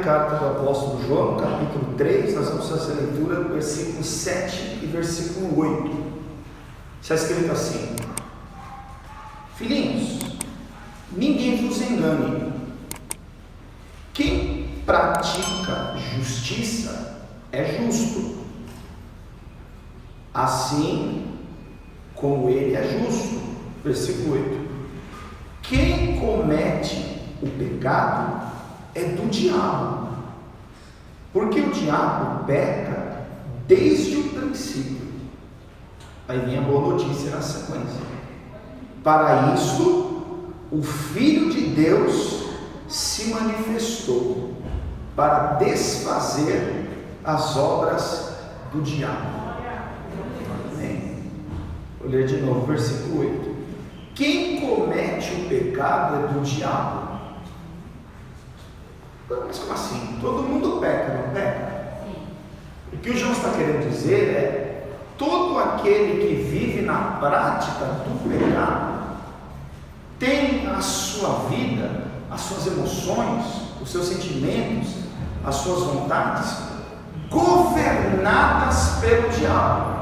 carta do apóstolo João, capítulo 3, nós vamos fazer a leitura do versículo 7 e versículo 8. Está escrito assim: filhinhos, ninguém vos engane. Quem pratica justiça é justo, assim como ele é justo. Versículo 8. Quem comete o pecado é do diabo, porque o diabo peca desde o princípio. Aí vem a boa notícia na sequência: para isto o Filho de Deus se manifestou, para desfazer as obras do diabo. Amém? Vou ler de novo, versículo 8. Quem comete o pecado é do diabo. Mas como assim? Todo mundo peca, não peca? O que o João está querendo dizer é: todo aquele que vive na prática do pecado tem a sua vida, as suas emoções, os seus sentimentos, as suas vontades governadas pelo diabo.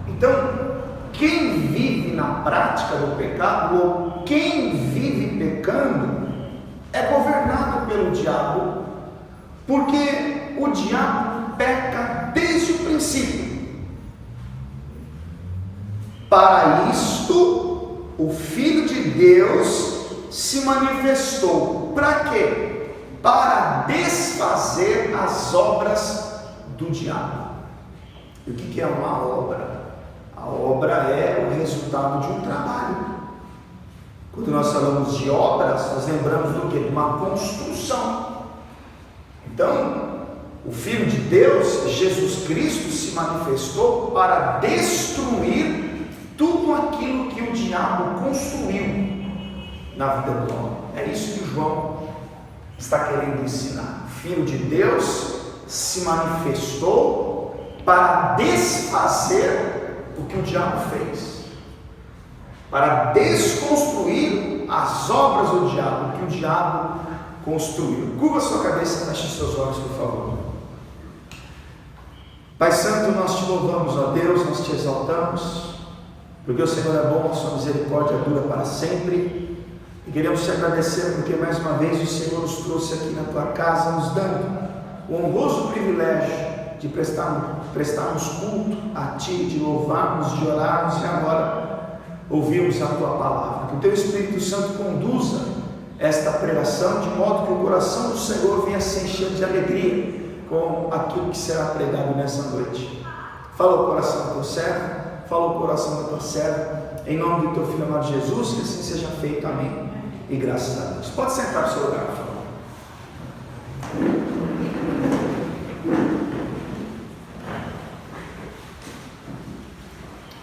Então, quem vive na prática do pecado, ou quem vive pecando, é governado pelo diabo, porque o diabo peca desde o princípio. Para isto o Filho de Deus se manifestou. Para quê? Para desfazer as obras do diabo. E o que é uma obra? A obra é o resultado de um trabalho. Quando nós falamos de obras, nós lembramos do quê? De uma construção. Então, o Filho de Deus, Jesus Cristo, se manifestou para destruir tudo aquilo que o diabo construiu na vida do homem. É isso que João está querendo ensinar. O Filho de Deus se manifestou para desfazer o que o diabo fez, para desconstruir as obras do diabo, o que o diabo construiu. Curva sua cabeça, feche seus olhos, por favor. Pai Santo, nós te louvamos, ó Deus, nós te exaltamos, porque o Senhor é bom, a sua misericórdia dura para sempre, e queremos te agradecer porque mais uma vez o Senhor nos trouxe aqui na tua casa, nos dando o honroso privilégio de prestarmos culto a Ti, de louvarmos, de orarmos e agora ouvirmos a Tua palavra. Que o Teu Espírito Santo conduza esta pregação de modo que o coração do Senhor venha se encher de alegria com aquilo que será pregado nessa noite. Fala o coração do Teu servo, fala o coração da Tua serva, em nome do Teu Filho amado Jesus, que assim seja feito. Amém. E graças a Deus. Pode sentar no seu lugar, por favor.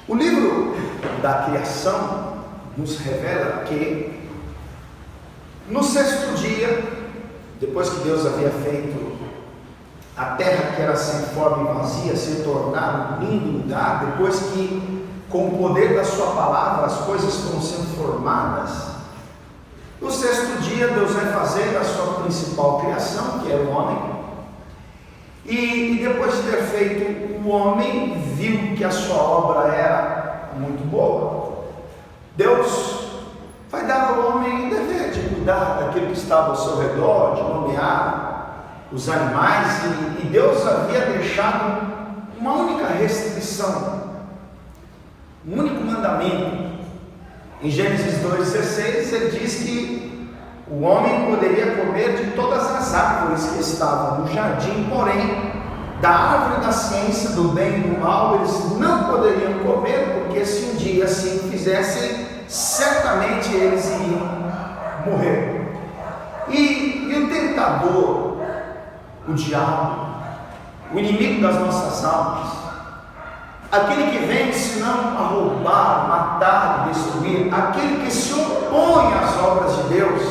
O livro da criação nos revela que no sexto dia, depois que Deus havia feito a terra que era sem forma e vazia se tornar um lindo lugar, depois que com o poder da sua palavra as coisas foram sendo formadas, no sexto dia Deus vai fazer a sua principal criação, que é o homem. E depois de ter feito o homem, viu que a sua obra era muito boa. Deus vai dar ao homem o dever de cuidar daquilo que estava ao seu redor, de nomear os animais, e Deus havia deixado uma única restrição, um único mandamento. Em Gênesis 2,16 ele diz que o homem poderia comer de todas as árvores que estavam no jardim, porém da árvore da ciência do bem e do mal eles não poderiam comer, porque se um dia assim fizessem, certamente eles iriam morrer. E o tentador, o diabo, o inimigo das nossas almas, aquele que vem senão a roubar, matar, destruir, aquele que se opõe às obras de Deus,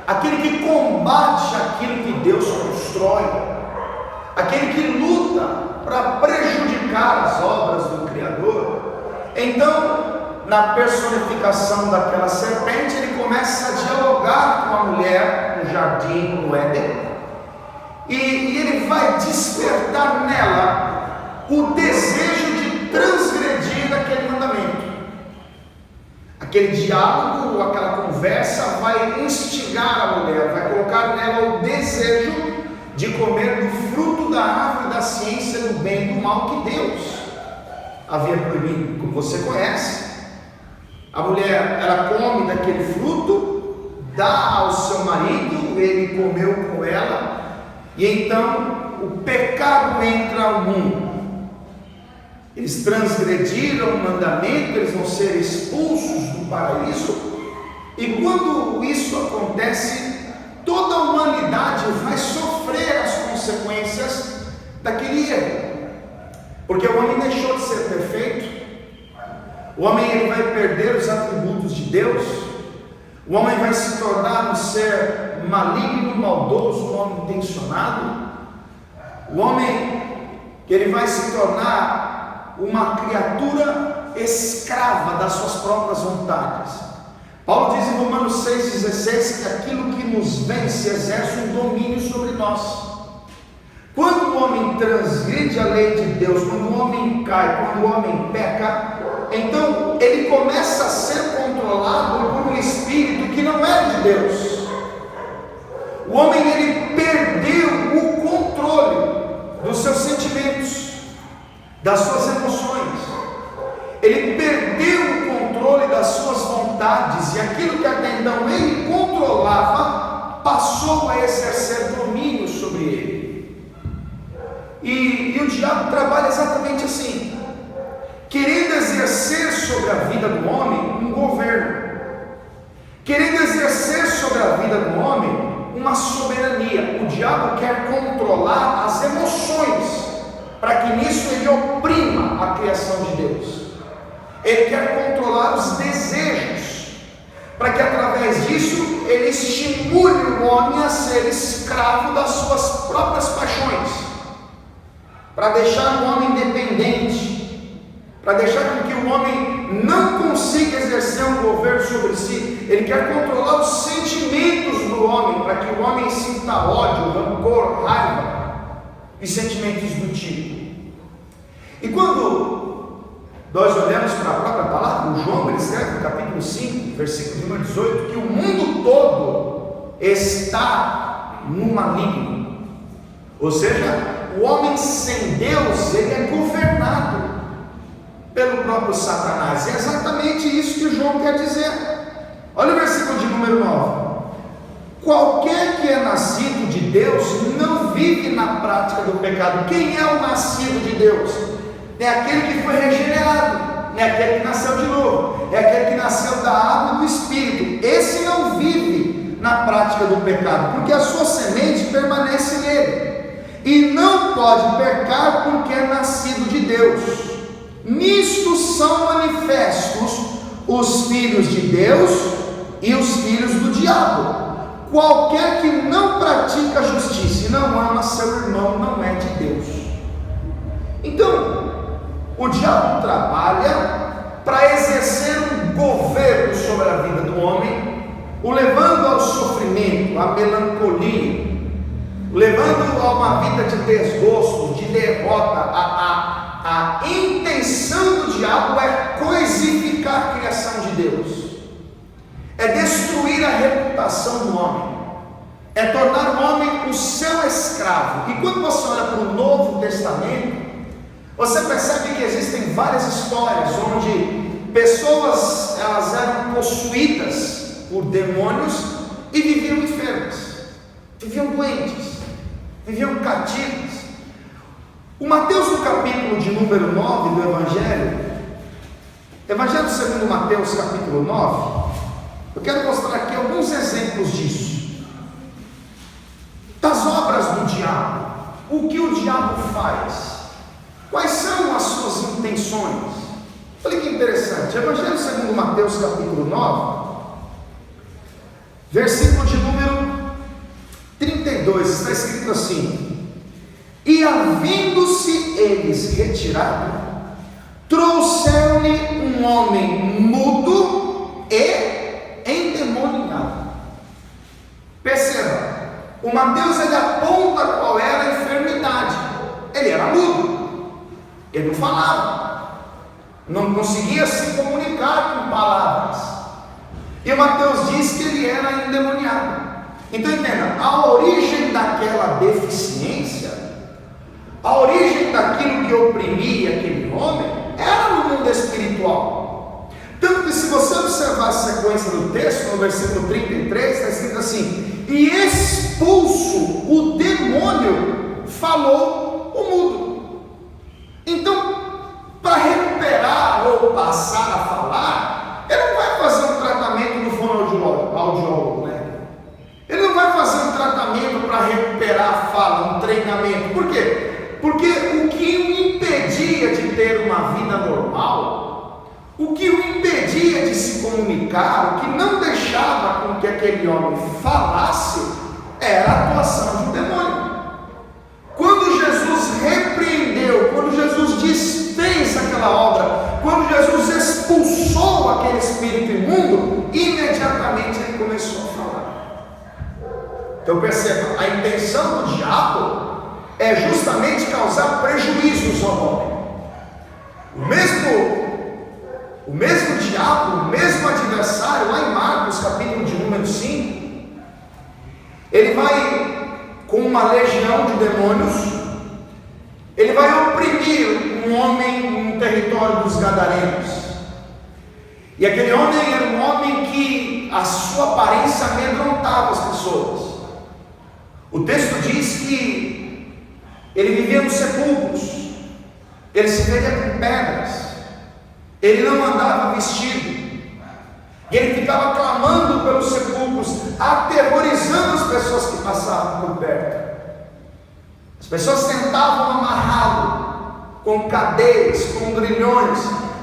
aquele que combate aquilo que Deus constrói, aquele que luta para prejudicar as obras do Criador, então na personificação daquela serpente, ele começa a dialogar com a mulher no jardim, no Éden, e ele vai despertar nela o desejo de transgredir aquele mandamento. Aquele diálogo, aquela conversa vai instigar a mulher, vai colocar nela o desejo de comer do fruto da árvore da ciência do bem e do mal que Deus havia proibido. Como você conhece, a mulher, ela come daquele fruto, dá ao seu marido, ele comeu com ela, e então o pecado entra ao mundo. Eles transgrediram o mandamento, eles vão ser expulsos do paraíso, e quando isso acontece, toda a humanidade vai sofrer as consequências daquele erro, porque o homem deixou de ser perfeito, o homem ele vai perder os atributos de Deus, o homem vai se tornar um ser maligno, maldoso, mal intencionado, o homem ele vai se tornar uma criatura escrava das suas próprias vontades. Paulo diz em Romanos 6,16 que aquilo que nos vence exerce um domínio sobre nós. Quando o homem transgride a lei de Deus, quando o homem cai, quando o homem peca, então ele começa a ser controlado por um espírito que não é de Deus. O homem ele perdeu o controle dos seus sentimentos, das suas emoções. Ele perdeu o controle das suas vontades, e aquilo que até então ele controlava passou a exercer domínio sobre ele. E o diabo trabalha exatamente assim, querendo exercer sobre a vida do homem um governo, querendo exercer sobre a vida do homem uma soberania. O diabo quer controlar as emoções, para que nisso ele oprima a criação de Deus. Ele quer controlar os desejos, para que através disso ele estimule o homem a ser escravo das suas próprias paixões, para deixar o homem dependente, para deixar com que o homem não consiga exercer um governo sobre si. Ele quer controlar os sentimentos do homem, para que o homem sinta ódio, rancor, raiva e sentimentos do tipo. E quando nós olhamos para a própria palavra, o João ele escreve no capítulo 5, versículo número 18, que o mundo todo está no maligno. Ou seja, o homem sem Deus, ele é governado pelo próprio Satanás. E é exatamente isso que o João quer dizer. Olha o versículo de número 9. Qualquer que é nascido de Deus não vive na prática do pecado. Quem é o nascido de Deus? É aquele que foi regenerado, é aquele que nasceu de novo, é aquele que nasceu da água e do Espírito. Esse não vive na prática do pecado, porque a sua semente permanece nele, e não pode pecar porque é nascido de Deus. Nisto são manifestos os filhos de Deus e os filhos do diabo. Qualquer que não pratica a justiça e não ama seu irmão não é de Deus. Então, o diabo trabalha para exercer um governo sobre a vida do homem, o levando ao sofrimento, à melancolia, o levando a uma vida de desgosto, de derrota. A intenção do diabo é coisificar a criação de Deus, é destruir a reputação do homem, é tornar o homem o seu escravo. E quando você olha para o Novo Testamento, você percebe que existem várias histórias onde pessoas elas eram possuídas por demônios e viviam enfermas, viviam doentes, viviam cativas. O Mateus, no capítulo de número 9 do Evangelho segundo Mateus, capítulo 9, eu quero mostrar aqui alguns exemplos disso, das obras do diabo, o que o diabo faz, quais são as suas intenções. Olha que interessante, Evangelho segundo Mateus, capítulo 9, versículo de número 32, está escrito assim: e havendo-se eles retirado, trouxeram-lhe um homem falava, não conseguia se comunicar com palavras. E o Mateus diz que ele era endemoniado. Então entenda, a origem daquela deficiência, a origem daquilo que oprimia aquele homem, era no mundo espiritual. Tanto que se você observar a sequência do texto, no versículo 33, está escrito assim: e expulso o demônio, falou o mudo. Então, para recuperar ou passar a falar, ele não vai fazer um tratamento no fonoaudiólogo, né? Ele não vai fazer um tratamento para recuperar a fala, um treinamento. Por quê? Porque o que o impedia de ter uma vida normal, o que o impedia de se comunicar, o que não deixava com que aquele homem falasse, era a atuação de um demônio. Quando Jesus repreendeu, quando Jesus desfez aquela obra, quando Jesus expulsou aquele espírito imundo, imediatamente ele começou a falar. Então perceba, a intenção do diabo é justamente causar prejuízos ao homem. O mesmo diabo, o mesmo adversário, lá em Marcos, capítulo de número 5, ele vai com uma legião de demônios, ele vai oprimir um homem no território dos Gadarenos. E aquele homem era um homem que a sua aparência amedrontava as pessoas. O texto diz que ele vivia nos sepulcros, ele se feria com pedras, ele não andava vestido, e ele ficava clamando pelos sepulcros, aterrorizando as pessoas que passavam por perto. As pessoas tentavam amarrá-lo com cadeias, com grilhões,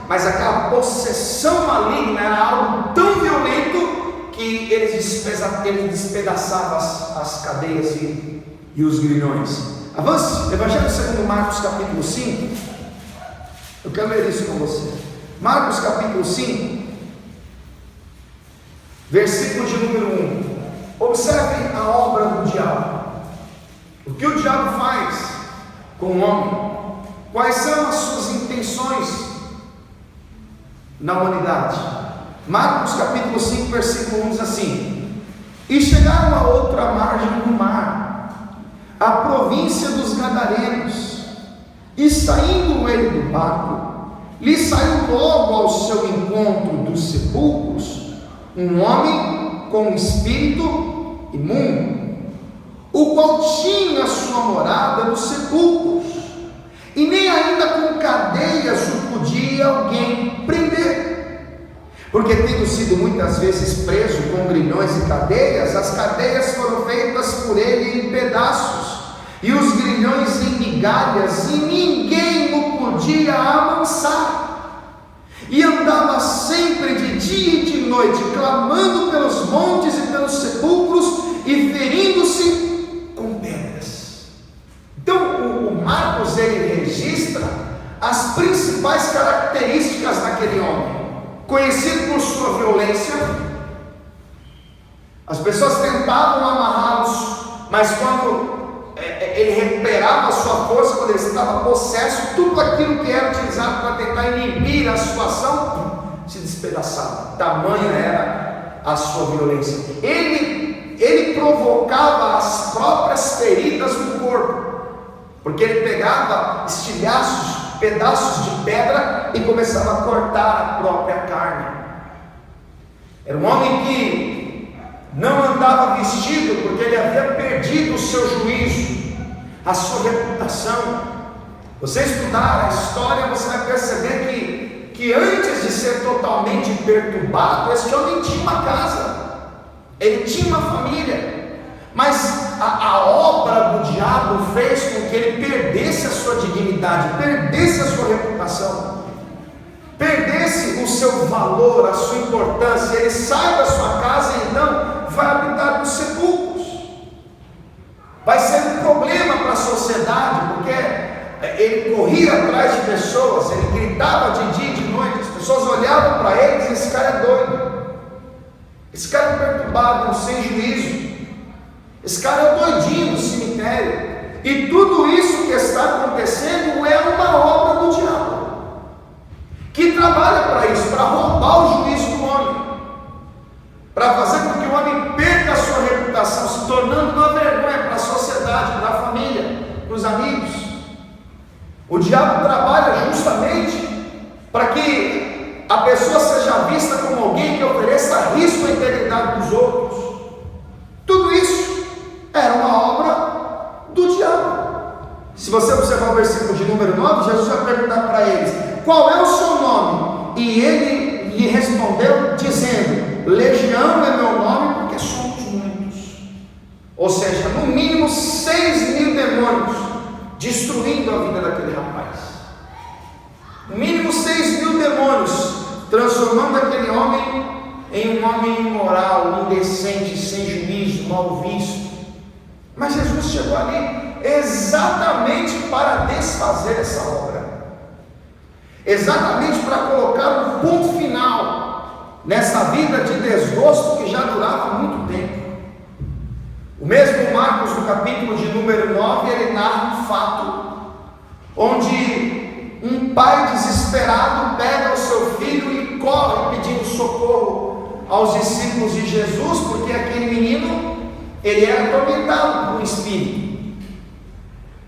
mas aquela possessão maligna era algo tão violento que ele despedaçava as cadeias e os grilhões. Avance, Evangelho segundo Marcos capítulo 5. Eu quero ler isso com você. Marcos capítulo 5, versículo de número 1. Observe a obra do diabo. O que o diabo faz com o homem? Quais são as suas intenções na humanidade? Marcos capítulo 5, versículo 1 diz assim: e chegaram a outra margem do mar, a província dos Gadarenos, e saindo ele do barco, lhe saiu logo ao seu encontro dos sepulcros um homem com um espírito imundo, o qual tinha sua morada nos sepulcros, e nem ainda com cadeias o podia alguém prender, porque tendo sido muitas vezes preso com grilhões e cadeias, as cadeias foram feitas por ele em pedaços, e os grilhões em migalhas, e ninguém o podia amansar, e andava sempre de dia e de noite, clamando pelos montes e pelos sepulcros, e ferindo-se com pedras. Então o Marcos, ele registra as principais características daquele homem, conhecido por sua violência. As pessoas tentavam amarrá-los, mas quando ele recuperava a sua força, quando ele estava possesso, tudo aquilo que era utilizado para tentar inibir a sua ação se despedaçava. Tamanha era a sua violência. Ele provocava as próprias feridas no corpo, porque ele pegava estilhaços, pedaços de pedra e começava a cortar a própria carne. Era um homem que não andava vestido, porque ele havia perdido o seu juízo, a sua reputação. Você estudar a história, você vai perceber que antes de ser totalmente perturbado, esse homem tinha uma casa, ele tinha uma família, mas a obra do diabo fez com que ele perdesse a sua dignidade, perdesse a sua reputação, perdesse o seu valor, a sua importância. Ele sai da sua casa e então vai habitar nos sepulcros. Vai ser um problema para a sociedade, porque ele corria atrás de pessoas, ele gritava de dia e de noite, as pessoas olhavam para ele e diziam: esse cara é doido, esse cara é perturbado, sem juízo, esse cara é o doidinho do cemitério. E tudo isso que está acontecendo é uma obra do diabo. trabalha para isso, para roubar o juízo do homem, para fazer com que o homem perca a sua reputação, se tornando uma vergonha para a sociedade, para a família, para os amigos. O diabo trabalha justamente para que a pessoa seja vista como alguém que ofereça risco à integridade dos outros. Tudo isso era uma obra do diabo. Se você observar o versículo de número 9, Jesus vai perguntar para eles: qual é o seu nome? E ele lhe respondeu dizendo: Legião é meu nome, porque somos muitos. Ou seja, no mínimo 6.000 demônios destruindo a vida daquele rapaz. No mínimo 6.000 demônios transformando aquele homem em um homem imoral, indecente, sem juízo, mal visto. Mas Jesus chegou ali exatamente para desfazer essa obra, exatamente para colocar um ponto final nessa vida de desgosto que já durava muito tempo. O mesmo Marcos, no capítulo de número 9, ele narra um fato onde um pai desesperado pega o seu filho e corre pedindo socorro aos discípulos de Jesus, porque aquele menino, ele era atormentado por um espírito.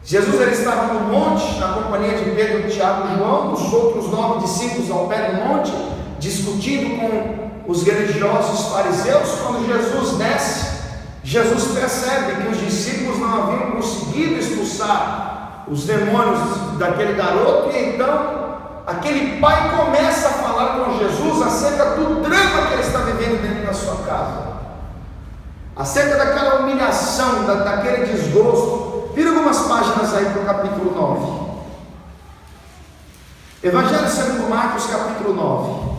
Jesus, ele estava no monte, na companhia de Pedro, Tiago e João, os outros 9 discípulos ao pé do monte, discutindo com os religiosos fariseus. Quando Jesus desce, Jesus percebe que os discípulos não haviam conseguido expulsar os demônios daquele garoto, e então aquele pai começa a falar com Jesus acerca do drama que ele está vivendo dentro da sua casa, acerca daquela humilhação, daquele desgosto. Vira algumas páginas aí para o capítulo 9. Evangelho segundo Marcos, capítulo 9,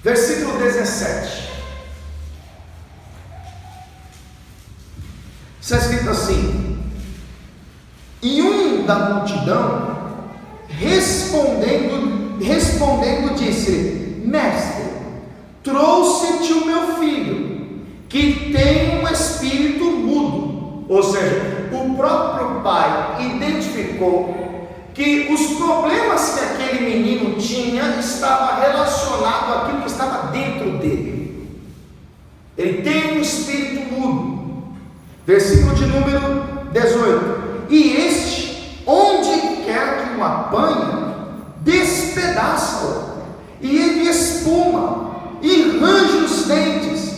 versículo 17. Está escrito assim: e um da multidão respondendo disse: Mestre, trouxe-te o meu filho, que tem um espírito mudo. Ou seja, o próprio pai identificou que os problemas que aquele menino tinha estava relacionado àquilo que estava dentro dele. Ele tem um espírito mudo. Versículo de número 18: e este, onde quer que o apanhe, despedaça-o, e ele espuma e range os dentes,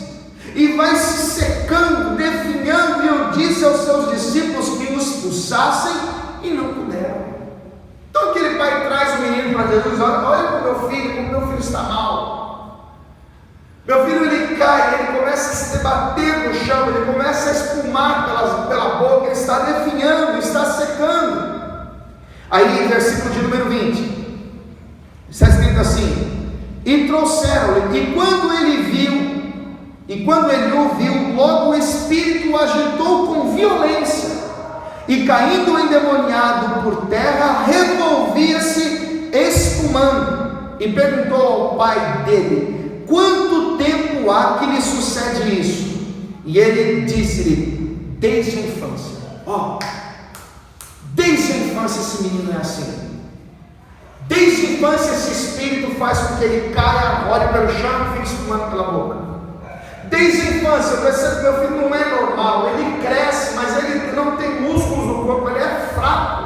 e vai se secando, definhando. E eu disse aos seus discípulos que o expulsassem, e não puderam. Então aquele pai traz o menino para Jesus: olha para o meu filho, como meu filho está mal. Meu filho, ele cai, ele começa a se debater no chão, ele começa a espumar pela boca, ele está definhando, está secando. Aí, versículo de número 20, está escrito assim: e trouxeram-lhe, e quando ele ouviu, logo o espírito o agitou com violência, e caindo endemoniado por terra, revolvia-se espumando, e perguntou ao pai dele: quanto tempo há que lhe sucede isso? E ele disse-lhe: desde a infância. Desde a infância esse menino é assim. Desde a infância esse espírito faz com que ele caia, olhe pelo chão e fique espumando pela boca. Desde a infância eu percebo que meu filho não é normal. Ele cresce, mas ele não tem músculos no corpo, ele é fraco,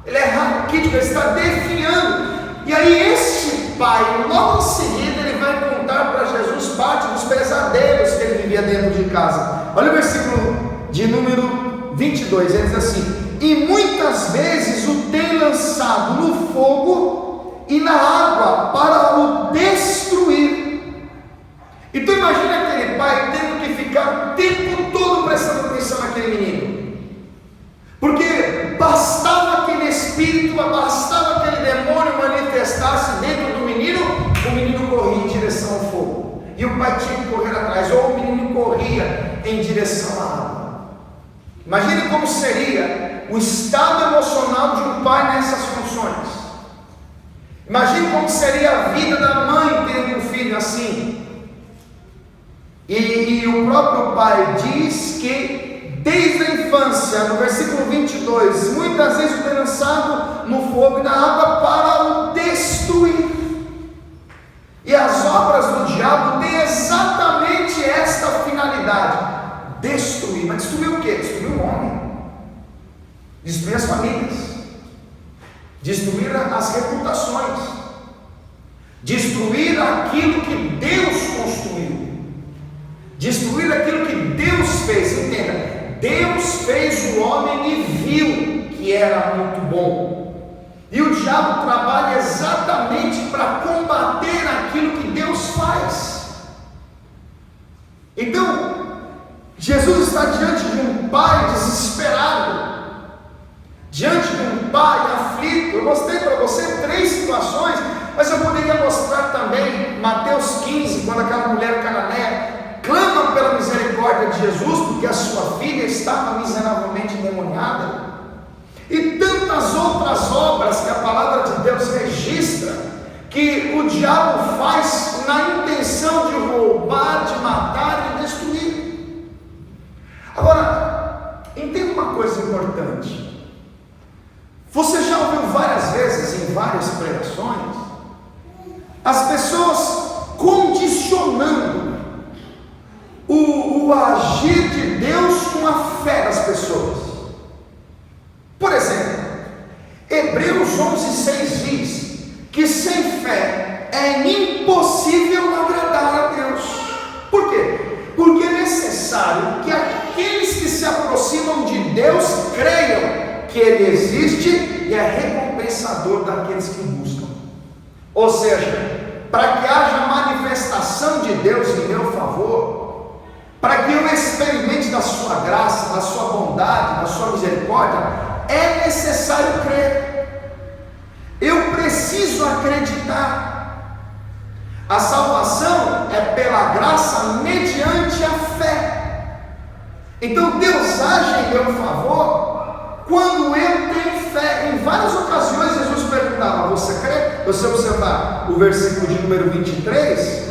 ele é raquítico, ele está definhando. E aí este pai, logo em seguida, ele vai contar para Jesus parte dos pesadelos que ele vivia dentro de casa. Olha o versículo de número 22, ele diz assim: e muitas vezes o tem lançado no fogo e na água para o destruir. Então imagina aquele pai tendo que ficar o tempo todo prestando atenção naquele menino, porque bastava aquele espírito, bastava aquele demônio manifestar-se dentro do menino, o menino corria em direção ao fogo, e o pai tinha que correr atrás, ou o menino corria em direção à água. Imagine como seria o estado emocional de um pai nessas funções. Imagine como seria a vida da mãe tendo um filho assim. E o próprio pai diz que desde a infância, no versículo 22, muitas vezes o tem lançado no fogo e na água para o as famílias, destruir as reputações, destruir aquilo que Deus construiu, destruir aquilo que Deus fez. Entenda, Deus fez o homem e viu que era muito bom. E o diabo trabalha exatamente para combater aquilo que Deus faz. Então, Jesus está diante de um pai desesperado, diante de um pai aflito. Eu mostrei para você 3 situações, mas eu poderia mostrar também Mateus 15, quando aquela mulher cananeia clama pela misericórdia de Jesus, porque a sua filha estava miseravelmente endemoniada. E tantas outras obras que a palavra de Deus registra, que o diabo faz na intenção de roubar, de matar e destruir. Agora, entenda uma coisa importante. Você já ouviu várias vezes, em várias pregações, as pessoas condicionando o agir de Deus com a fé das pessoas. Por exemplo, Hebreus 11:6 diz que sem fé é impossível agradar a Deus. Por quê? Porque é necessário que aqueles que se aproximam de Deus creiam que Ele existe e é recompensador daqueles que buscam. Ou seja, para que haja manifestação de Deus em meu favor, para que eu experimente da sua graça, da sua bondade, da sua misericórdia, é necessário crer. Eu preciso acreditar. A salvação é pela graça mediante a fé. Então Deus age em meu favor quando eu tenho fé. Em várias ocasiões Jesus perguntava: você crê? Você observar o versículo de número 23,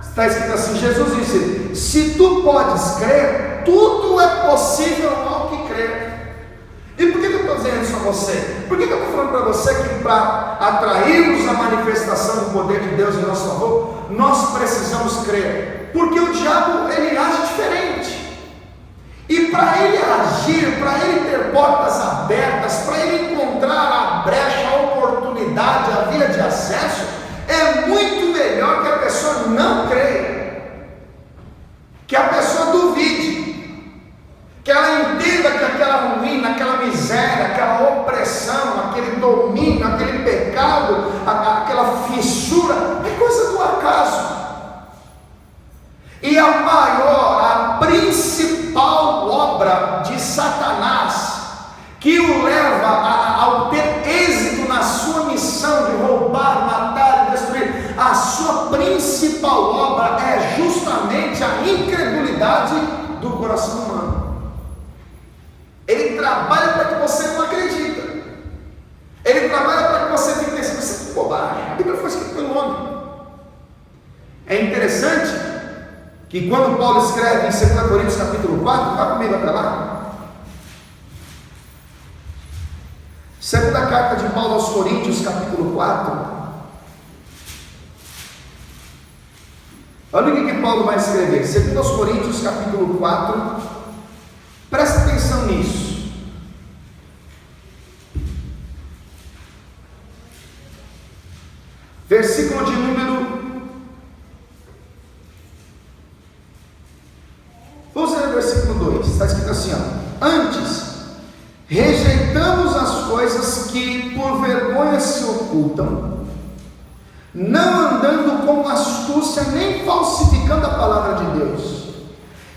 está escrito assim: Jesus disse: se tu podes crer, tudo é possível ao que crer. E por que eu estou dizendo isso a você? Por que eu estou falando para você que para atrairmos a manifestação do poder de Deus em nosso favor, nós precisamos crer? Porque o diabo, ele age diferente. E para ele agir, para ele ter portas abertas, para ele encontrar a brecha, a oportunidade, a via de acesso, é muito melhor que a pessoa não creia, que a pessoa duvide, que ela entenda que aquela ruína, aquela miséria, aquela opressão, aquele domínio, aquele pecado, aquela fissura é coisa do acaso. E a maior, a principal obra de Satanás, que o leva ao ter êxito na sua missão de roubar, matar e destruir, a sua principal obra é justamente a incredulidade do coração humano. Ele trabalha para que você não acredita. Ele trabalha para que você fique pensando: isso é bobagem. A Bíblia foi escrita pelo homem. É interessante que quando Paulo escreve em 2 Coríntios capítulo 4, vá comigo até lá. Segunda carta de Paulo aos Coríntios capítulo 4. Olha o que Paulo vai escrever. 2 Coríntios capítulo 4. Presta atenção nisso. Versículo de número... Vamos ler o versículo 2. Está escrito assim, ó: antes, rejeitamos as coisas que por vergonha se ocultam, não andando com astúcia, nem falsificando a palavra de Deus.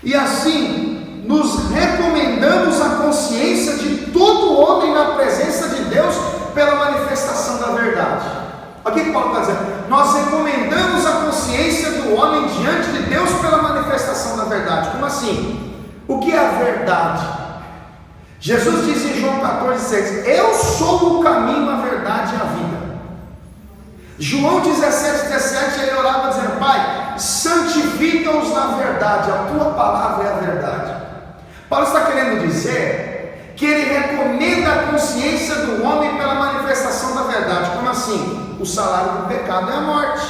E assim, nos recomendamos a consciência de todo homem na presença de Deus pela manifestação da verdade. O que Paulo está dizendo? Nós recomendamos a consciência do homem diante de Deus pela manifestação da verdade. Como assim? O que é a verdade? Jesus diz em João 14,6: eu sou o caminho, a verdade e a vida. João 17,17, ele orava dizendo: Pai, santifica-os na verdade, a tua palavra é a verdade. Paulo está querendo dizer que ele recomenda a consciência do homem pela manifestação da verdade. Como assim? O salário do pecado é a morte.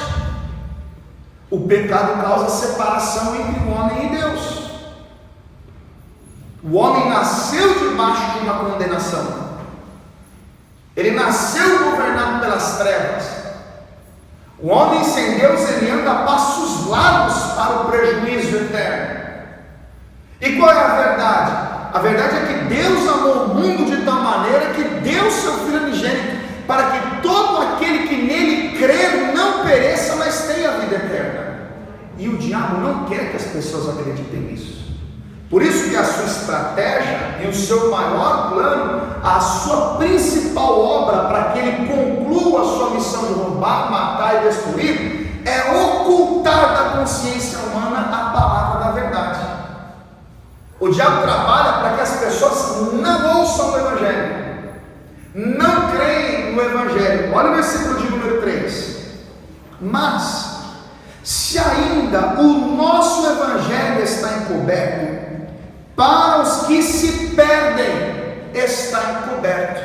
O pecado causa separação entre o homem e Deus. O homem nasceu debaixo de uma condenação. Ele nasceu governado pelas trevas. O homem sem Deus, ele anda a passos largos para o prejuízo eterno. E qual é a verdade? A verdade é que Deus amou o mundo de tal maneira que deu seu Filho unigênito, para que todo aquele que nele crer não pereça, mas tenha a vida eterna. E o diabo não quer que as pessoas acreditem nisso. Por isso que a sua estratégia e o seu maior plano, a sua principal obra para que ele conclua a sua missão de roubar, matar e destruir, é ocultar da consciência humana a palavra da verdade. O diabo trabalha para que as pessoas não ouçam o Evangelho, não creem no Evangelho. Olha o versículo de número 3. Mas, se ainda o nosso Evangelho está encoberto, para os que se perdem está encoberto,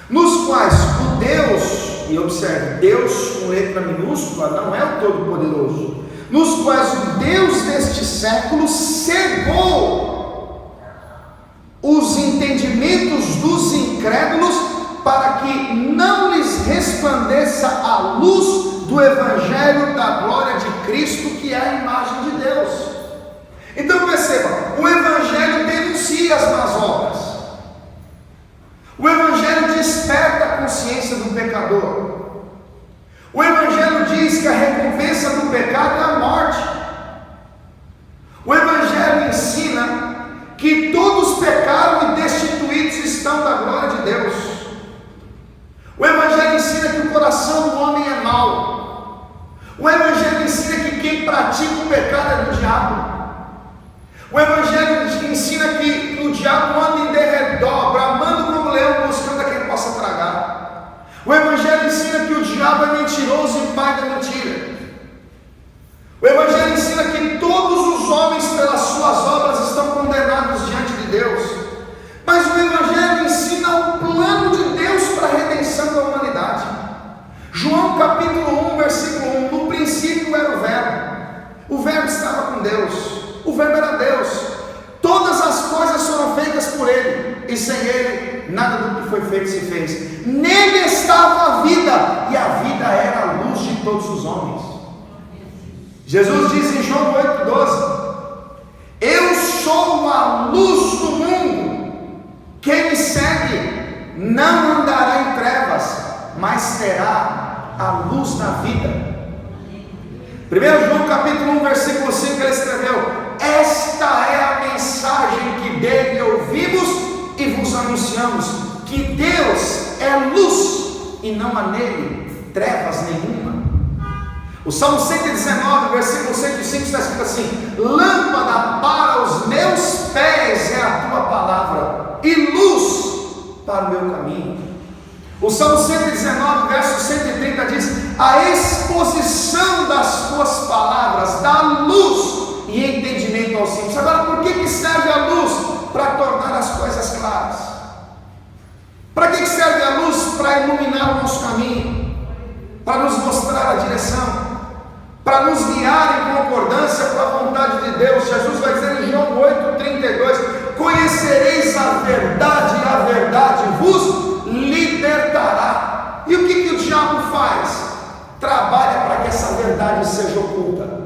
nos quais o Deus, e observe, Deus com letra minúscula não é o Todo-Poderoso, nos quais o Deus deste século cegou os entendimentos dos incrédulos, para que não lhes resplandeça a luz do Evangelho da glória de Cristo, que é a imagem de Deus. Então perceba, o Evangelho denuncia as más obras, o Evangelho desperta a consciência do pecador, o Evangelho diz que a recompensa do pecado é a morte, o Evangelho ensina que todos pecaram e destituídos estão da glória de Deus, o Evangelho ensina que o coração do homem é mau, o Evangelho ensina que quem pratica o pecado é do diabo. O Evangelho ensina que o diabo anda em derredor, bramando como leão, buscando a quem possa tragar. O Evangelho ensina que o diabo é mentiroso e pai da mentira. O Evangelho ensina que todos os homens, pelas suas obras, estão condenados diante de Deus. Mas o Evangelho ensina o plano de Deus para a redenção da humanidade. João capítulo 1, versículo 1: no princípio era o Verbo estava com Deus. O Verbo era Deus, todas as coisas foram feitas por Ele, e sem Ele, nada do que foi feito se fez. Nele estava a vida, e a vida era a luz de todos os homens. Jesus diz em João 8,12: eu sou a luz do mundo, quem me segue não andará em trevas, mas terá a luz da vida. 1 João capítulo 1, versículo 5, ele escreveu: esta é a mensagem que dele ouvimos e vos anunciamos, que Deus é luz e não há nele trevas nenhuma. O Salmo 119, versículo 105 está escrito assim: lâmpada para os meus pés é a tua palavra e luz para o meu caminho. O Salmo 119, verso 130 diz: a exposição das tuas palavras dá luz e entendimento aos simples. Agora, por que serve a luz? Para tornar as coisas claras. Para que serve a luz? Para iluminar o nosso caminho, para nos mostrar a direção, para nos guiar em concordância com a vontade de Deus. Jesus vai dizer em João 8,32: conhecereis a verdade e a verdade vos libertará. E o que o diabo faz? Trabalha para que essa verdade seja oculta.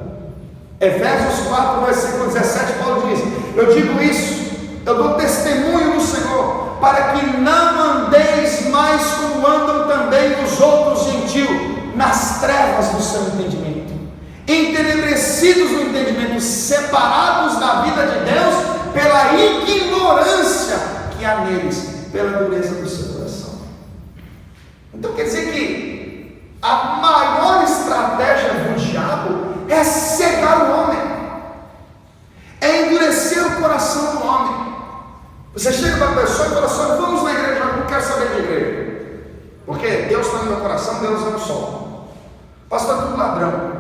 Efésios 4, versículo 17, Paulo diz: eu digo isso, eu dou testemunho no Senhor, para que não andeis mais como andam também os outros gentios, nas trevas do seu entendimento, entenebrecidos no entendimento, separados da vida de Deus pela ignorância que há neles, pela dureza do seu coração. Então quer dizer que a maior estratégia do diabo é cegar o homem, é endurecer o coração do homem. Você chega para a pessoa e fala assim: vamos na igreja, eu não quero saber de igreja, porque Deus está no meu coração, Deus é o sol. Pastor, é tudo ladrão,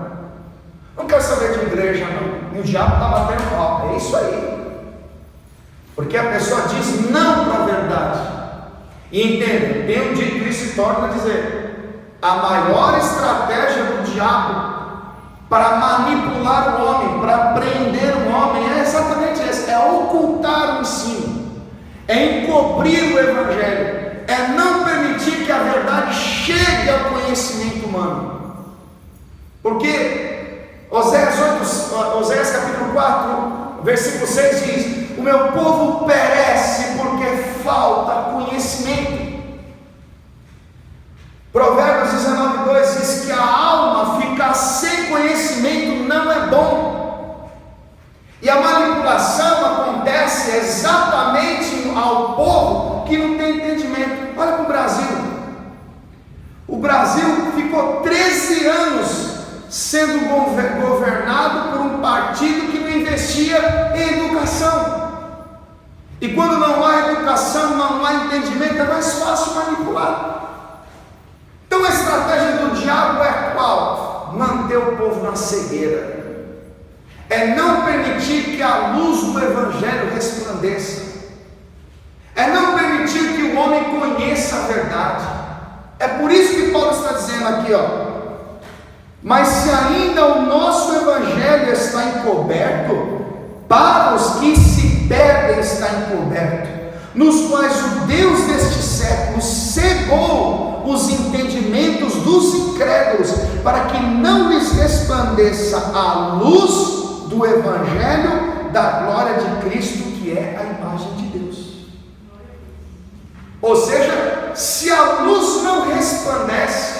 não quero saber de igreja não, e o diabo está batendo palma. É isso aí, porque a pessoa diz não para a verdade. E entenda, tenho dito isso e torno a dizer: a maior estratégia do diabo para manipular o homem, para prender o homem, é exatamente essa: é ocultar o ensino. é encobrir o Evangelho, é não permitir que a verdade chegue ao conhecimento humano. Porque Oséias capítulo 4, versículo 6 diz: o meu povo perece porque falta conhecimento. Provérbios 19:2 diz que a alma ficar sem conhecimento não é bom. E a manipulação acontece exatamente ao povo que não tem entendimento. Olha para o Brasil. O Brasil ficou 13 anos sendo governado por um partido que não investia em educação. E quando não há educação, não há entendimento, é mais fácil manipular. Então a estratégia do diabo é qual? Manter o povo na cegueira. É não permitir que a luz do Evangelho resplandeça. É não permitir que o homem conheça a verdade. É por isso que Paulo está dizendo aqui, mas se ainda o nosso Evangelho está encoberto, para os que se perdem está encoberto, nos quais o Deus deste século cegou os entendimentos dos incrédulos, para que não lhes resplandeça a luz do Evangelho da glória de Cristo, que é a imagem de Deus. Ou seja, se a luz não resplandece,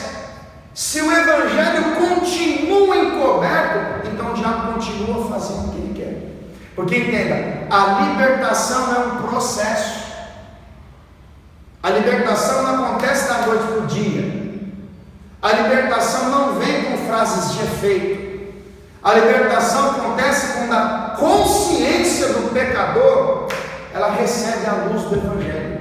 se o Evangelho continua encoberto, então o diabo continua fazendo o que ele quer. Porque entenda, a libertação é um processo. A libertação não acontece da noite para o dia. A libertação não vem com frases de efeito. A libertação acontece quando a consciência do pecador, ela recebe a luz do Evangelho.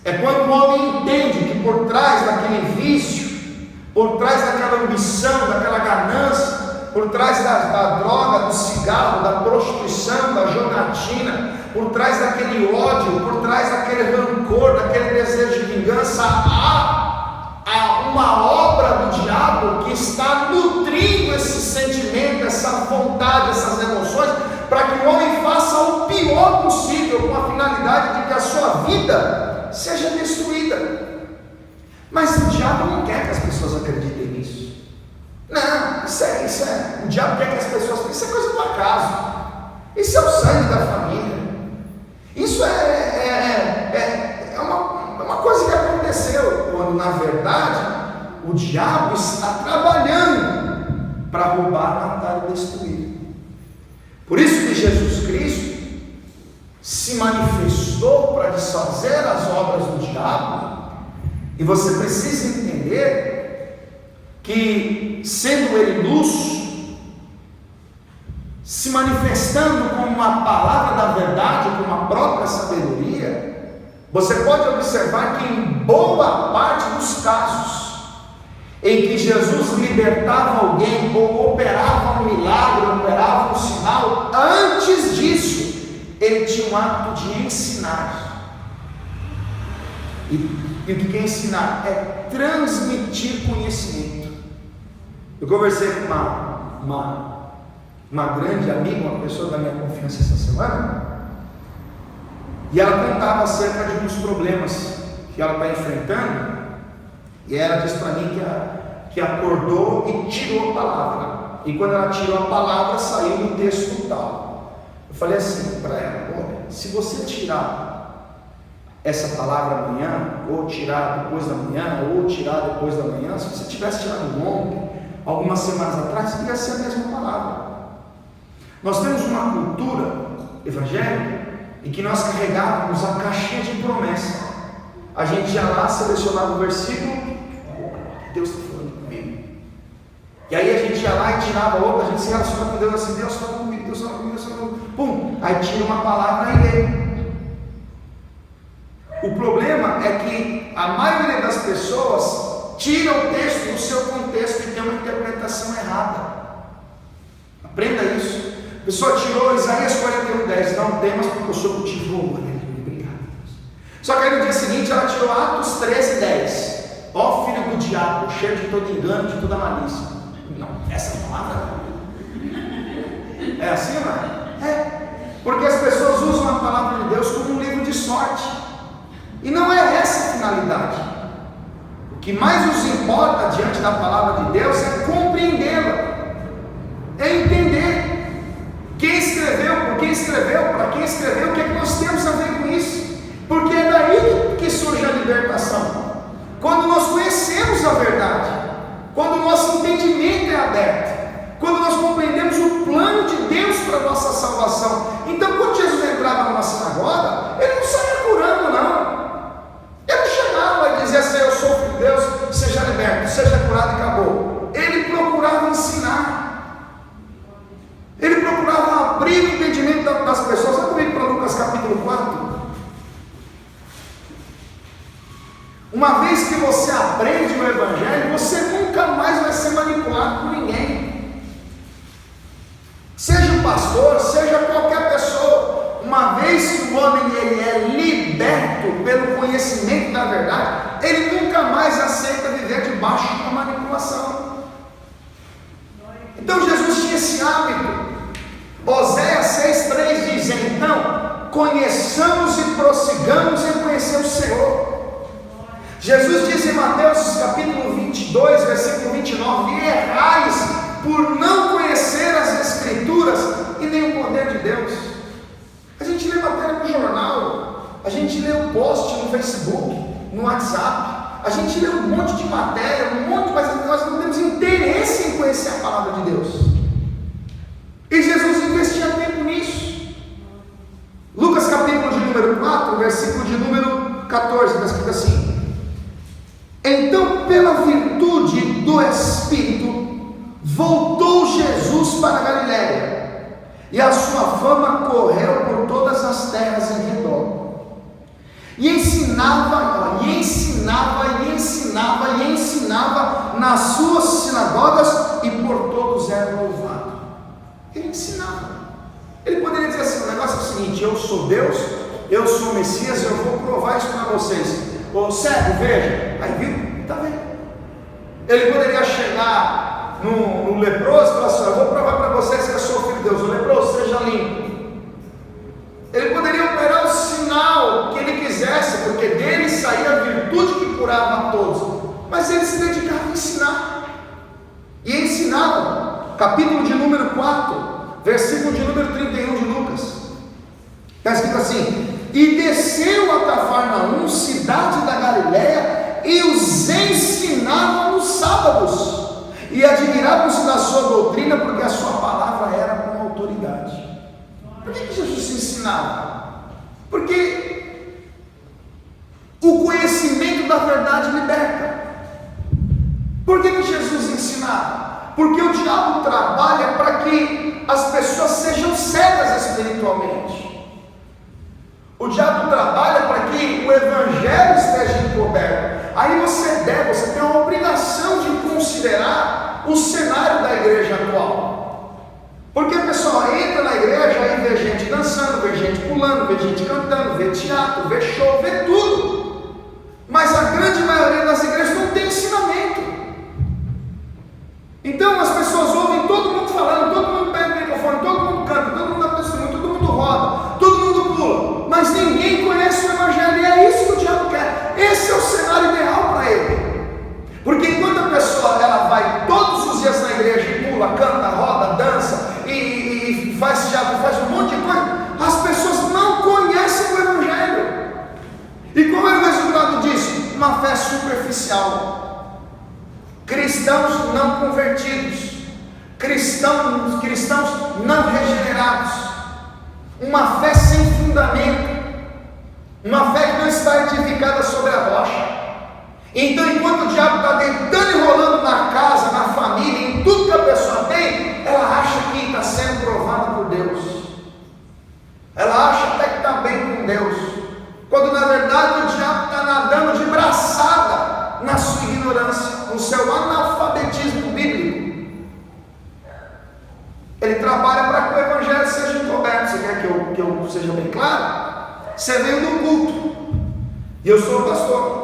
É quando o homem entende que por trás daquele vício, por trás daquela ambição, daquela ganância, por trás da droga, do cigarro, da prostituição, da jogatina, por trás daquele ódio, por trás daquele rancor, daquele desejo de vingança, há uma obra do diabo que está nutrindo esse sentimento, essa vontade, essas emoções, para que o homem faça o pior possível, com a finalidade de que a sua vida seja destruída. Mas o diabo não quer que as pessoas acreditem nisso. Não, isso é. O diabo quer que as pessoas pensem, isso é coisa do acaso. Isso é o sangue da família. Isso é uma coisa que aconteceu, quando na verdade o diabo está trabalhando para roubar, matar e destruir. Por isso que Jesus Cristo se manifestou para desfazer as obras do diabo. E você precisa entender que, sendo ele luz, se manifestando como uma palavra da verdade, como a própria sabedoria, você pode observar que em boa parte dos casos em que Jesus libertava alguém, ou operava um milagre, ou operava um sinal, antes disso, ele tinha um hábito de ensinar. E o que é ensinar? É transmitir conhecimento. Eu conversei com uma grande amiga, uma pessoa da minha confiança essa semana, e ela contava acerca de uns problemas que ela está enfrentando, e ela disse para mim que acordou e tirou a palavra, e quando ela tirou a palavra, saiu no texto tal. Eu falei assim para ela: olha, se você tirar essa palavra amanhã, ou tirar depois da manhã, ou tirar depois da manhã, se você tivesse tirado ontem, algumas semanas atrás, ia ser a mesma palavra. Nós temos uma cultura evangélica em que nós carregávamos a caixinha de promessa. A gente ia lá, selecionava o versículo, Deus está falando comigo. E aí a gente ia lá e tirava outra, a gente se relaciona com Deus assim: Deus fala comigo, Deus fala comigo, Deus fala comigo. Pum, aí tira uma palavra e lê. O problema é que a maioria das pessoas tira o texto do seu contexto e tem uma interpretação errada. Aprenda isso. A pessoa tirou Isaías 41:10, não temas porque eu sou contigo. Obrigado, Deus. Só que aí no dia seguinte ela tirou Atos 13:10. Ó filho do diabo, cheio de todo engano, de toda malícia. Não, essa palavra é assim, não é? É, porque as pessoas usam a palavra de Deus como um livro de de sorte. E não é essa a finalidade. O que mais nos importa diante da palavra de Deus é compreendê-la, é entender quem escreveu, por quem escreveu, para quem escreveu, o que é que nós temos a ver com isso. Porque é daí que surge a libertação. Quando nós conhecemos a verdade, quando o nosso entendimento é aberto, quando nós compreendemos o plano de Deus para a nossa salvação. Então, quando Jesus entrava numa sinagoga, ele não saía curando, não. Ele não chegava e dizia assim: eu sou filho de Deus, seja liberto, seja curado e acabou. Ele procurava ensinar, ele procurava abrir o entendimento das pessoas. Vamos comigo para Lucas capítulo 4. Uma vez que você aprende o Evangelho, você nunca mais vai ser manipulado por ninguém. Seja o pastor, seja qualquer pessoa. Uma vez que o homem ele é liberto pelo conhecimento da verdade, ele nunca mais aceita viver debaixo de uma manipulação. Então Jesus tinha esse hábito. Oséias 6,3 diz: então conheçamos e prossigamos em conhecer o Senhor. Jesus diz em Mateus capítulo 22, versículo 29: e errais por não conhecer as Escrituras e nem o poder de Deus. A gente lê matéria no jornal, a gente lê um post no Facebook, no WhatsApp, a gente lê um monte de matéria, mas nós não temos interesse em conhecer a palavra de Deus. E Jesus investia tempo nisso. Lucas capítulo de número 4, versículo de número 14, está escrito assim: então, pela virtude do Espírito, voltou Jesus para a Galiléia, e a sua fama correu por todas as terras em redor. E ensinava nas suas sinagogas, e por todos era louvado. Ele ensinava. Ele poderia dizer assim: o negócio é o seguinte, eu sou Deus, eu sou o Messias, eu vou provar isso para vocês. Ô cego, veja. Aí viu? Está vendo? Ele poderia chegar no leproso e falar assim: eu vou provar para vocês que eu sou filho de Deus. O leproso, seja limpo. Ele poderia operar o sinal que ele quisesse, porque dele saía a virtude que curava a todos. Mas ele se dedicava a ensinar. E ensinava. Capítulo de número 4, versículo de número 31 de Lucas. Está escrito assim: e desceu a Cafarnaum, cidade da Galiléia, e os ensinava nos sábados, e admiravam-se da sua doutrina, porque a sua palavra era com autoridade. Por que Jesus se ensinava? Porque o conhecimento da verdade liberta. Por que Jesus ensinava? Porque o diabo trabalha para que as pessoas sejam cegas espiritualmente. O diabo trabalha para que o Evangelho esteja encoberto. Aí você tem a obrigação de considerar o cenário da igreja atual. Porque a pessoa entra na igreja e vê gente dançando, vê gente pulando, vê gente cantando, vê teatro, vê show, vê tudo. Mas a grande maioria das igrejas não tem ensinamento. Então as pessoas ouvem todo mundo falando, todo mundo pega o microfone, todo mundo canta, todo mundo dá testemunho, todo mundo roda, todo mundo pula, mas ninguém conhece o Evangelho, e é isso que o diabo quer. Esse é o cenário ideal para ele. Porque enquanto a pessoa ela vai todos os dias na igreja e pula, canta, roda, dança e faz teatro, faz um monte de coisa, as pessoas não conhecem o Evangelho. E qual é o resultado disso? Uma fé superficial. Cristãos não convertidos, cristãos não regenerados, uma fé sem fundamento, uma fé que não está edificada sobre a rocha. Então, enquanto o diabo está tentando e rolando na casa, na família, em tudo que a pessoa tem, ela acha que está sendo provada por Deus, ela acha até que está bem com Deus, quando na verdade o diabo está nadando de braçada na sua ignorância, no seu analfabetismo bíblico. Ele trabalha para que o Evangelho seja encoberto. Você quer que eu seja bem claro? Você veio do culto e eu sou o pastor.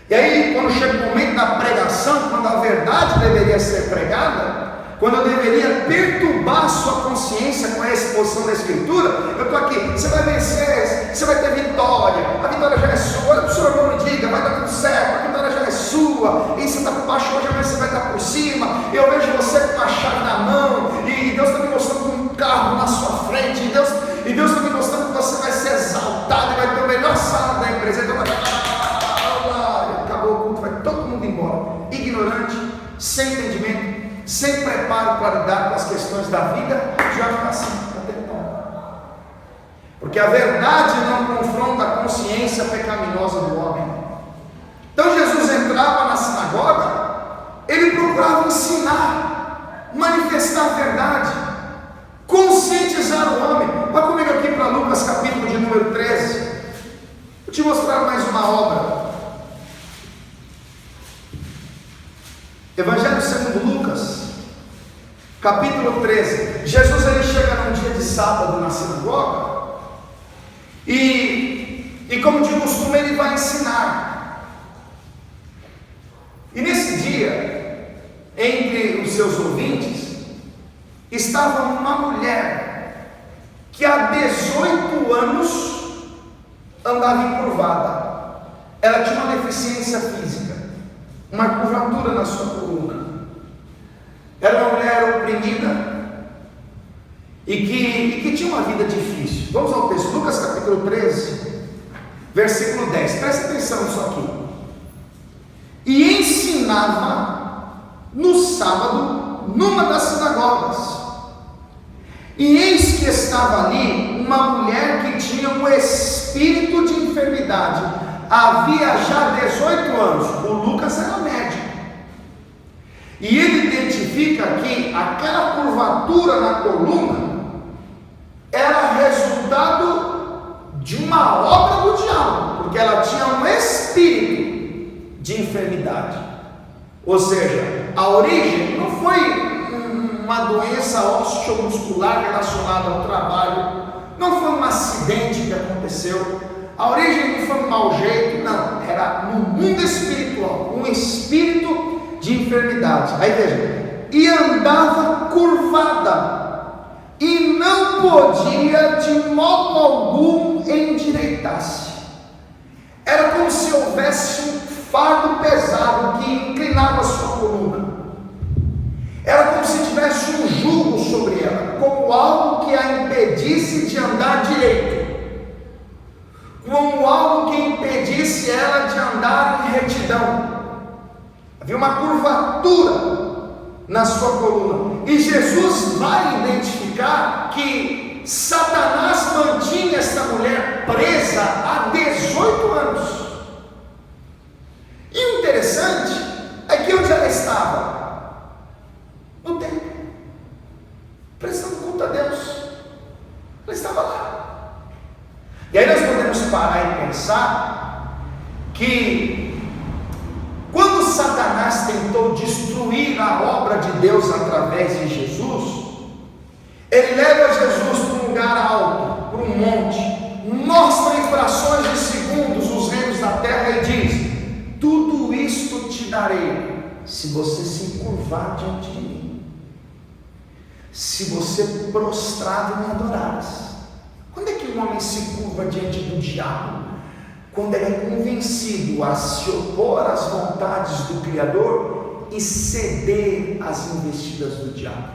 E aí, quando chega o momento da pregação, quando a verdade deveria ser pregada, quando eu deveria perturbar a sua consciência com a exposição da Escritura, eu estou aqui, você vai vencer, você vai ter vitória, a vitória já é sua, olha para o senhor, não me diga, vai dar tudo certo, a vitória já é sua, e você está por baixo hoje, amanhã você vai estar por cima, eu vejo você com a chave na mão, e Deus está me mostrando um carro na sua frente, e Deus está me mostrando que você vai ser exaltado, e vai ter o melhor salário da empresa, então acabou o culto, vai todo mundo embora, ignorante, sem entendimento, sem preparo para lidar com as questões da vida, já fica assim, até então. Porque a verdade não confronta a consciência pecaminosa do homem. Então Jesus entrava na sinagoga, ele procurava ensinar, manifestar a verdade, conscientizar o homem. Vá comigo aqui para Lucas capítulo de número 13. Vou te mostrar mais uma obra. Evangelho segundo Lucas, capítulo 13. Jesus ele chega num dia de sábado na sinagoga e como de costume ele vai ensinar. E nesse dia, entre os seus ouvintes, estava uma mulher que há 18 anos andava encurvada. Ela tinha uma deficiência física, uma curvatura na sua coluna. Era uma mulher oprimida e que tinha uma vida difícil. Vamos ao texto, Lucas capítulo 13, versículo 10. Presta atenção nisso aqui. E ensinava no sábado numa das sinagogas. E eis que estava ali uma mulher que tinha um espírito de enfermidade. Havia já 18 anos. O Lucas era médico. E ele identifica que aquela curvatura na coluna era resultado de uma obra do diabo, porque ela tinha um espírito de enfermidade. Ou seja, a origem não foi uma doença osteomuscular relacionada ao trabalho, não foi um acidente que aconteceu, a origem não foi um mau jeito, não, era no mundo espiritual, um espírito de enfermidade. Aí veja, e andava curvada, e não podia de modo algum endireitar-se. Era como se houvesse um fardo pesado que inclinava a sua coluna. Era como se tivesse um jugo sobre ela, como algo que a impedisse de andar direito, como algo que impedisse ela de andar em retidão. Havia uma curvatura na sua coluna. E Jesus vai identificar que Satanás mantinha essa mulher presa há 18 anos. E o interessante é que onde ela estava? No templo, prestando culto a Deus. Ela estava lá. E aí nós podemos parar e pensar que quando Satanás tentou destruir a obra de Deus através de Jesus, ele leva Jesus para um lugar alto, para um monte, mostra em frações de segundos os reinos da terra e diz: tudo isto te darei, se você se encurvar diante de mim, se você prostrado me adorares. Quando é que um homem se curva diante do diabo? Quando ele é convencido a se opor às vontades do Criador e ceder às investidas do diabo.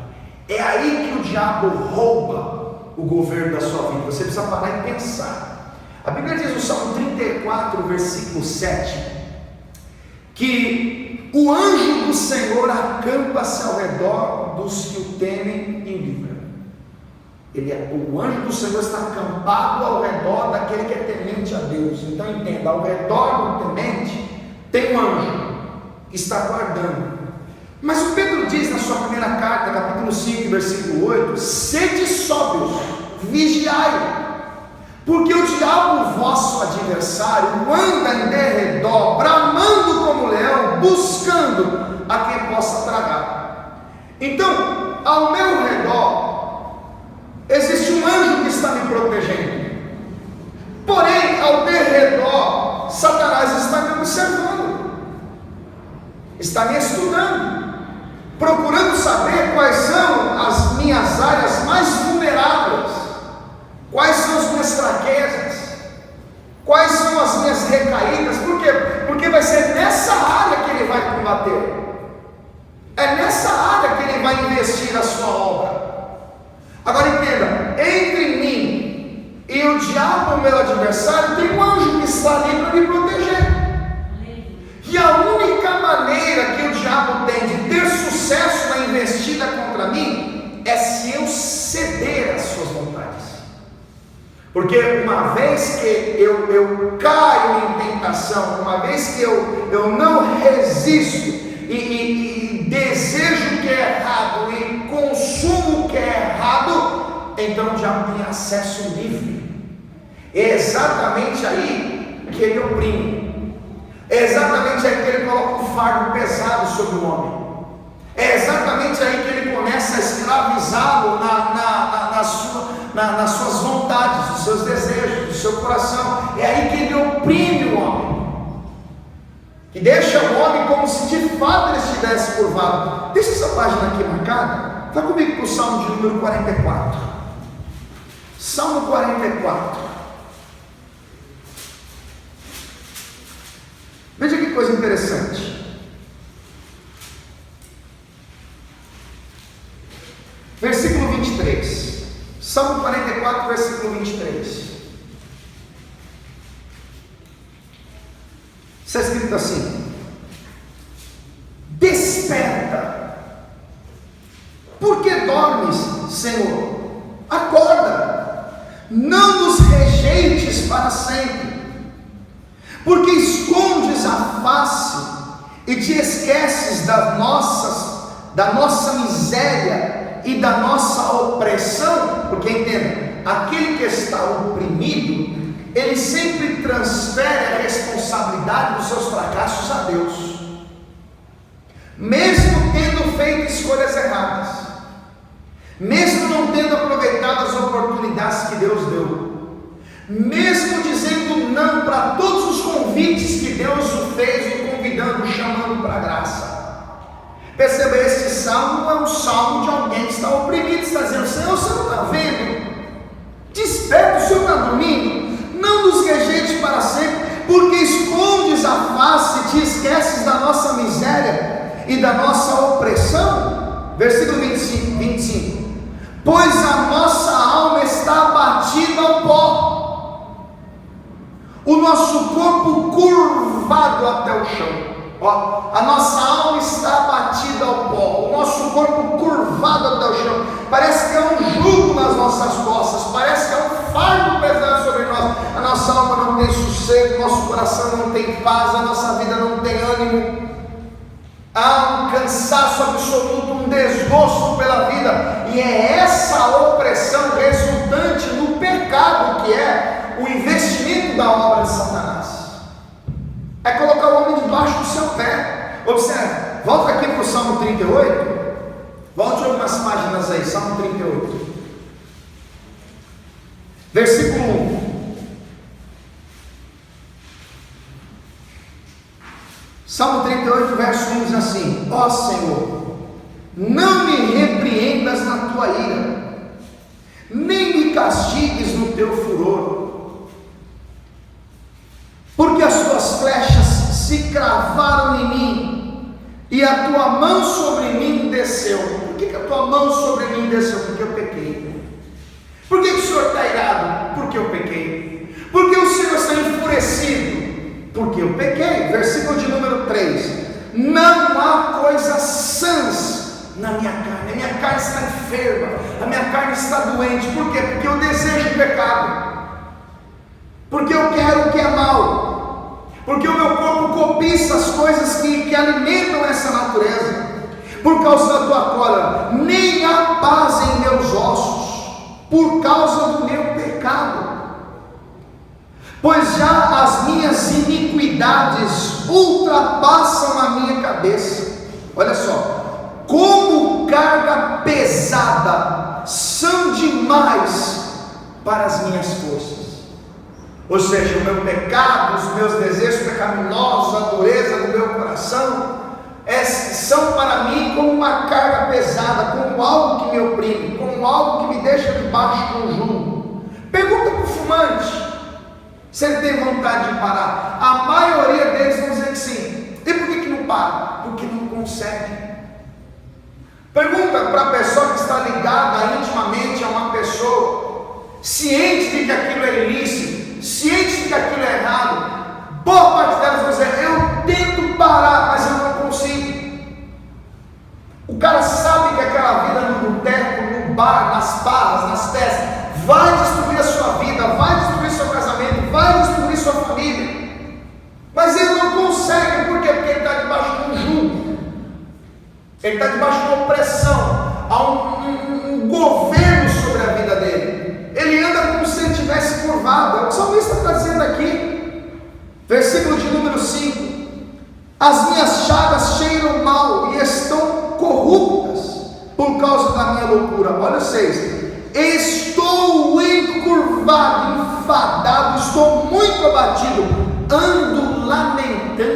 É aí que o diabo rouba o governo da sua vida. Você precisa parar e pensar. A Bíblia diz no Salmo 34, versículo 7, que o anjo do Senhor acampa-se ao redor dos que o temem e o livra. O anjo do Senhor está acampado ao redor daquele que é temente a Deus. Então entenda, ao redor do temente tem um anjo que está guardando. Mas o Pedro diz na sua primeira carta, capítulo 5, versículo 8: sede sóbrios, vigiai, porque o diabo, vosso adversário, anda em derredor, bramando como leão, buscando a quem possa tragar. Então, ao meu redor existe um anjo que está me protegendo, porém ao derredor Satanás está me observando, está me estudando, procurando saber quais são as minhas áreas mais vulneráveis, quais são as minhas fraquezas, quais são as minhas recaídas. Por quê? Porque vai ser nessa área que ele vai combater, é nessa área que ele vai investir a sua obra. Agora entenda, entre mim e o diabo, meu adversário, tem um anjo que está ali para me proteger. E a única maneira que o diabo tem de ter sucesso na investida contra mim é se eu ceder às suas vontades. Porque uma vez que eu caio em tentação, uma vez que eu não resisto e desejo o que é errado e consumo o que é errado, então o diabo tem acesso livre. É exatamente aí que ele oprime. É exatamente aí que ele coloca um fardo pesado sobre o homem. É exatamente aí que ele começa a escravizá-lo nas suas vontades, nos seus desejos, no seu coração. É aí que ele oprime o homem, que deixa o homem como se de fato ele estivesse curvado. Deixa essa página aqui marcada. Vá comigo para o Salmo de número 44. Salmo 44. Veja que coisa interessante. Versículo 23. Salmo 44, versículo 23. Está escrito assim: desperta, por que dormes, Senhor? Acorda, não nos rejeites para sempre, porque escondes a face e te esqueces da nossa miséria e da nossa opressão. Porque entenda, aquele que está oprimido, ele sempre transfere a responsabilidade dos seus fracassos a Deus, mesmo tendo feito escolhas erradas, mesmo não tendo aproveitado as oportunidades que Deus deu, mesmo dizendo não para todos os convites que Deus o fez, o convidando, o chamando para a graça. Perceba, este salmo é um salmo de alguém que está oprimido, está dizendo: Senhor, você não está vendo? Desperta, o Senhor está dormindo? Não nos rejeite para sempre, porque escondes a face e te esqueces da nossa miséria e da nossa opressão. Versículo 25: pois a nossa alma está abatida ao pó, o nosso corpo curvado até o chão. A nossa alma está abatida ao pó, o nosso corpo curvado até o chão. Parece que é um jugo nas nossas costas, parece que é um fardo pesado sobre nós. A nossa alma não tem sossego, nosso coração não tem paz, a nossa vida não tem ânimo. Há um cansaço absoluto, um desgosto pela vida, e é essa opressão resultante no pecado que é o investimento da obra de Satanás. É colocar o homem debaixo do seu pé. Observe, volta aqui para o Salmo 38, volte algumas páginas aí, Salmo 38, versículo 1. Salmo 38, verso 1 diz assim: ó Senhor, não me repreendas na tua ira, nem me castigues no teu furor, porque as tuas flechas se cravaram em mim, e a tua mão sobre mim desceu. Por que a tua mão sobre mim desceu? Porque eu pequei. Por que o Senhor está irado? Porque eu pequei. Por que o Senhor está enfurecido? Porque eu pequei. Versículo de número 3: não há coisas sãs na minha carne, a minha carne está enferma, a minha carne está doente. Por quê? Porque eu desejo o pecado, porque eu quero o que é mal, porque o meu corpo cobiça as coisas que alimentam essa natureza. Por causa da tua cólera, nem há paz em meus ossos, por causa do meu pecado. Pois já as minhas iniquidades ultrapassam a minha cabeça. Olha só, como carga pesada são demais para as minhas forças. Ou seja, o meu pecado, os meus desejos pecaminosos, a dureza do meu coração é são para mim como uma carga pesada, como algo que me oprime, como algo que me deixa debaixo de um jugo. Pergunta para o fumante se ele tem vontade de parar. A maioria deles vão dizer que sim. E por que não para? Porque não consegue. Pergunta para a pessoa que está ligada intimamente a uma pessoa, ciente de que aquilo é ilícito, ciente de que aquilo é errado. Boa parte delas vão dizer: eu tento parar, mas eu não consigo. O cara sabe que aquela vida no boteco, no bar, nas barras, nas festas, vai destruir a sua vida, vai destruir seu casamento, vai destruir sua família. Mas ele não consegue, por quê? Porque ele está debaixo de um jugo, ele está debaixo de uma opressão, há um governo sobre a vida dele. Ele anda como se ele estivesse curvado. É o que o salmista está dizendo aqui, versículo de número 5: as minhas chagas cheiram mal e estão corruptas por causa da minha loucura. Olha o 6: estou encurvado, enfadado, estou muito abatido, ando lamentando